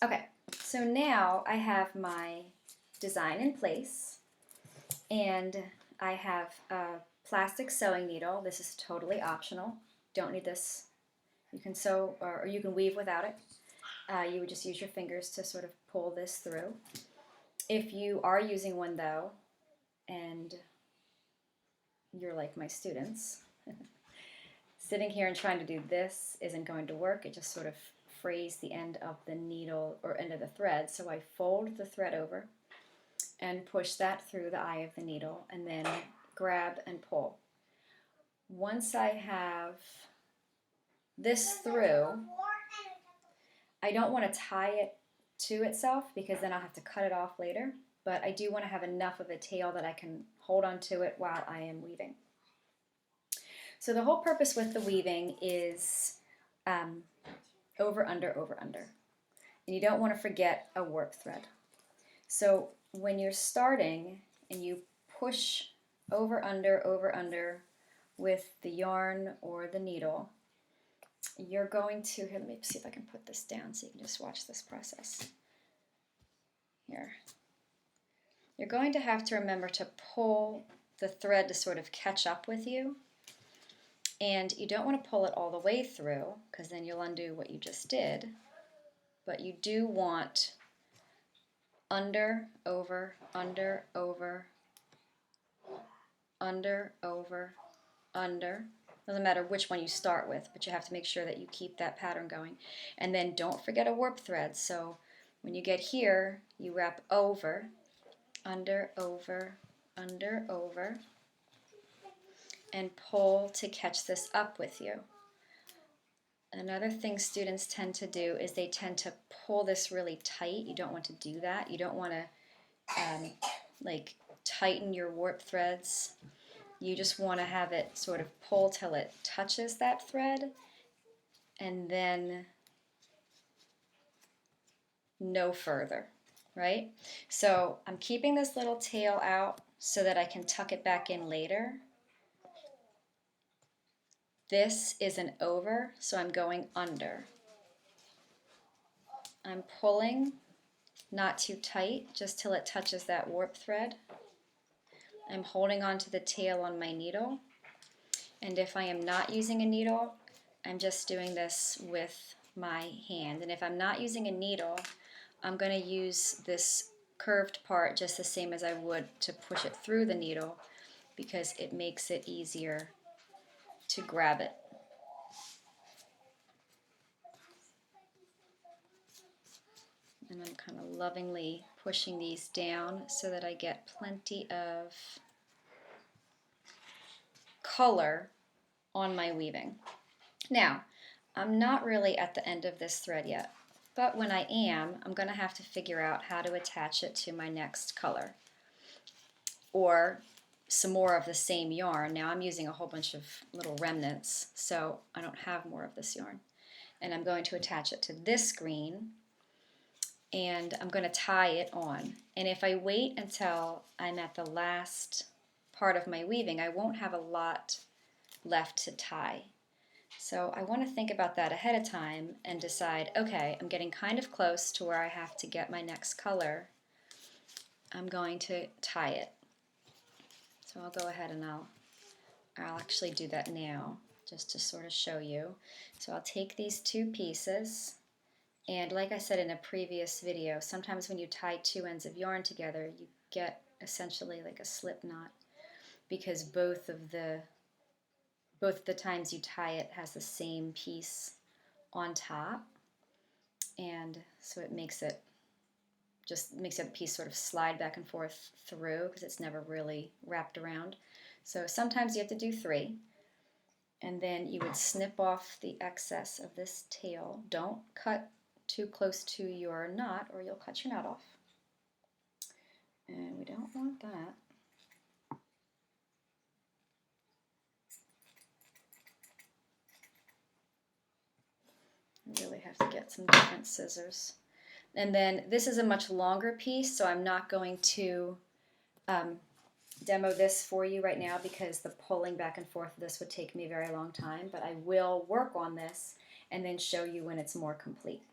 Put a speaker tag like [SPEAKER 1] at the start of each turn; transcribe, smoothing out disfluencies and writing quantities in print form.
[SPEAKER 1] Okay, so now I have my design in place, and I have a plastic sewing needle. This is totally optional. Don't need this. You can sew or you can weave without it. You would just use your fingers to sort of pull this through. If you are using one though, and you're like my students, sitting here and trying to do this isn't going to work. It just sort of frays the end of the needle or end of the thread. So I fold the thread over and push that through the eye of the needle and then grab and pull. Once I have this through, I don't want to tie it to itself because then I'll have to cut it off later, but I do want to have enough of a tail that I can hold on to it while I am weaving. So the whole purpose with the weaving is over, under, over, under. And you don't want to forget a warp thread. So when you're starting and you push over, under with the yarn or the needle, you're going to, here, let me see if I can put this down so you can just watch this process. Here. You're going to have to remember to pull the thread to sort of catch up with you. And you don't want to pull it all the way through because then you'll undo what you just did. But you do want under, over, under, over, under, over, under. Doesn't matter which one you start with, but you have to make sure that you keep that pattern going. And then don't forget a warp thread. So when you get here, you wrap over, under, over, and pull to catch this up with you. Another thing students tend to do is they tend to pull this really tight. You don't want to do that. You don't want to like tighten your warp threads. You just want to have it sort of pull till it touches that thread and then no further, right? So I'm keeping this little tail out so that I can tuck it back in later. This is an over, so I'm going under. I'm pulling, not too tight, just till it touches that warp thread. I'm holding on to the tail on my needle, and if I am not using a needle, I'm just doing this with my hand. And if I'm not using a needle, I'm going to use this curved part just the same as I would to push it through the needle because it makes it easier to grab it. And I'm kind of lovingly pushing these down so that I get plenty of color on my weaving. Now, I'm not really at the end of this thread yet, but when I am, I'm going to have to figure out how to attach it to my next color or some more of the same yarn. Now I'm using a whole bunch of little remnants, so I don't have more of this yarn. And I'm going to attach it to this green, and I'm going to tie it on. And if I wait until I'm at the last part of my weaving, I won't have a lot left to tie. So I want to think about that ahead of time and decide, okay, I'm getting kind of close to where I have to get my next color. I'm going to tie it. So I'll go ahead and I'll actually do that now just to sort of show you. So I'll take these two pieces, and like I said in a previous video, sometimes when you tie two ends of yarn together, you get essentially like a slip knot because both of the times you tie it has the same piece on top, and so it makes it the piece sort of slide back and forth through because it's never really wrapped around. So sometimes you have to do three, and then you would snip off the excess of this tail. Don't cut too close to your knot or you'll cut your knot off. And we don't want that. You really have to get some different scissors. And then this is a much longer piece, so I'm not going to demo this for you right now because the pulling back and forth of this would take me a very long time, but I will work on this and then show you when it's more complete.